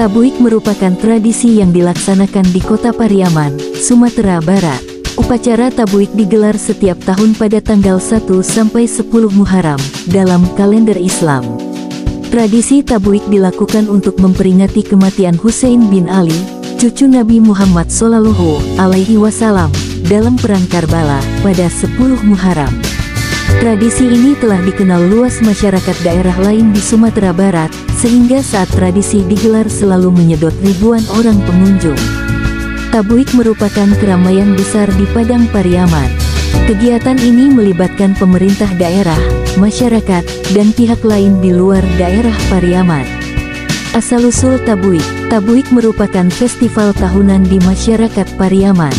Tabuik merupakan tradisi yang dilaksanakan di Kota Pariaman, Sumatera Barat. Upacara Tabuik digelar setiap tahun pada tanggal 1 sampai 10 Muharram dalam kalender Islam. Tradisi Tabuik dilakukan untuk memperingati kematian Husain bin Ali, cucu Nabi Muhammad SAW, dalam Perang Karbala pada 10 Muharram. Tradisi ini telah dikenal luas masyarakat daerah lain di Sumatera Barat, sehingga saat tradisi digelar selalu menyedot ribuan orang pengunjung. Tabuik merupakan keramaian besar di Padang Pariaman. Kegiatan ini melibatkan pemerintah daerah, masyarakat, dan pihak lain di luar daerah Pariaman. Asal-usul Tabuik. Tabuik merupakan festival tahunan di masyarakat Pariaman.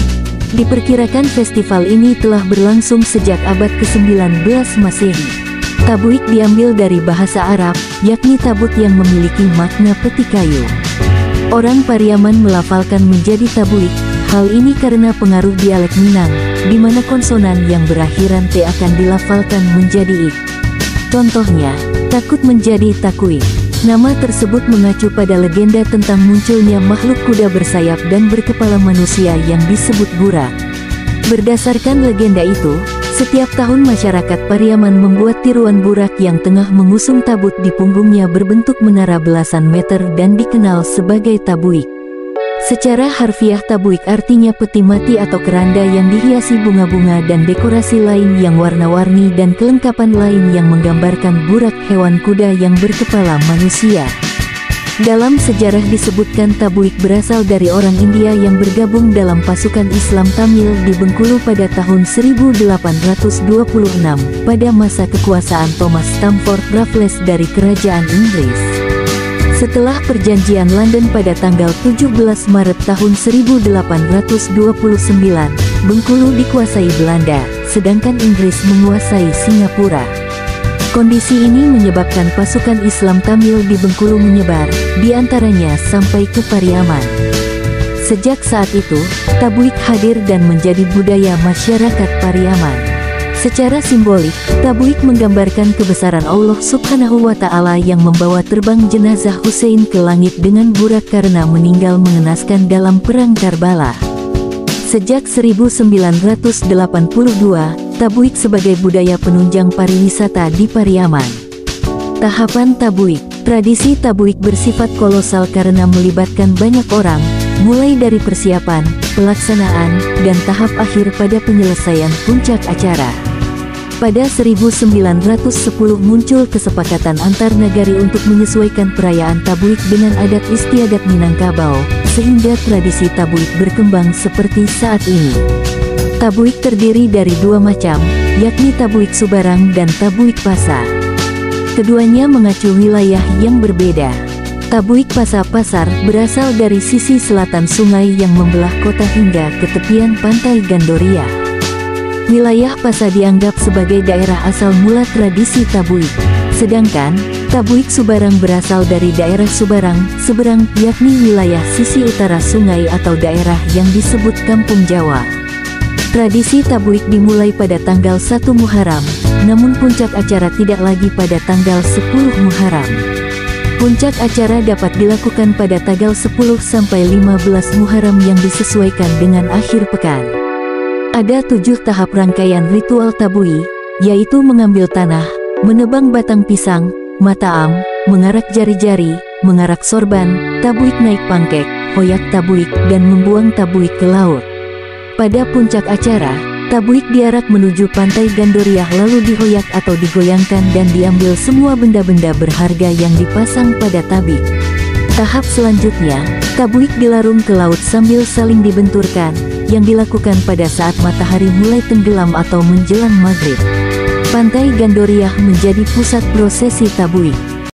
Diperkirakan festival ini telah berlangsung sejak abad ke-19 Masehi. Tabuik diambil dari bahasa Arab, yakni tabut yang memiliki makna peti kayu. Orang Pariaman melafalkan menjadi Tabuik. Hal ini karena pengaruh dialek Minang, di mana konsonan yang berakhiran T akan dilafalkan menjadi ik. Contohnya, takut menjadi takuik. Nama tersebut mengacu pada legenda tentang munculnya makhluk kuda bersayap dan berkepala manusia yang disebut burak. Berdasarkan legenda itu, setiap tahun masyarakat Pariaman membuat tiruan burak yang tengah mengusung tabut di punggungnya berbentuk menara belasan meter dan dikenal sebagai Tabuik. Secara harfiah Tabuik artinya peti mati atau keranda yang dihiasi bunga-bunga dan dekorasi lain yang warna-warni dan kelengkapan lain yang menggambarkan burak hewan kuda yang berkepala manusia. Dalam sejarah disebutkan Tabuik berasal dari orang India yang bergabung dalam pasukan Islam Tamil di Bengkulu pada tahun 1826 pada masa kekuasaan Thomas Stamford Raffles dari Kerajaan Inggris. Setelah perjanjian London pada tanggal 17 Maret tahun 1829, Bengkulu dikuasai Belanda, sedangkan Inggris menguasai Singapura. Kondisi ini menyebabkan pasukan Islam Tamil di Bengkulu menyebar, di antaranya sampai ke Pariaman. Sejak saat itu, Tabuik hadir dan menjadi budaya masyarakat Pariaman. Secara simbolik, Tabuik menggambarkan kebesaran Allah Subhanahu wa Ta'ala yang membawa terbang jenazah Husain ke langit dengan burak karena meninggal mengenaskan dalam Perang Karbala. Sejak 1982, Tabuik sebagai budaya penunjang pariwisata di Pariaman. Tahapan Tabuik. Tradisi Tabuik bersifat kolosal karena melibatkan banyak orang, mulai dari persiapan, pelaksanaan, dan tahap akhir pada penyelesaian puncak acara. Pada 1910 muncul kesepakatan antar negari untuk menyesuaikan perayaan Tabuik dengan adat istiadat Minangkabau, sehingga tradisi Tabuik berkembang seperti saat ini. Tabuik terdiri dari dua macam, yakni Tabuik Subarang dan Tabuik Pasa. Keduanya mengacu wilayah yang berbeda. Tabuik Pasa-Pasar berasal dari sisi selatan sungai yang membelah kota hingga ke tepian pantai Gandoria. Wilayah Pasa dianggap sebagai daerah asal mula tradisi Tabuik. Sedangkan, Tabuik Subarang berasal dari daerah Subarang, Seberang, yakni wilayah sisi utara sungai atau daerah yang disebut Kampung Jawa. Tradisi Tabuik dimulai pada tanggal 1 Muharram, namun puncak acara tidak lagi pada tanggal 10 Muharram. Puncak acara dapat dilakukan pada tanggal 10 sampai 15 Muharram yang disesuaikan dengan akhir pekan. Ada 7 tahap rangkaian ritual Tabuik, yaitu mengambil tanah, menebang batang pisang, mataam, mengarak jari-jari, mengarak sorban, Tabuik naik pangkek, hoyak Tabuik, dan membuang Tabuik ke laut. Pada puncak acara, Tabuik diarak menuju pantai Gandoriah lalu dihoyak atau digoyangkan dan diambil semua benda-benda berharga yang dipasang pada tabik. Tahap selanjutnya, Tabuik dilarung ke laut sambil saling dibenturkan, yang dilakukan pada saat matahari mulai tenggelam atau menjelang maghrib. Pantai Gandoriah menjadi pusat prosesi Tabuik.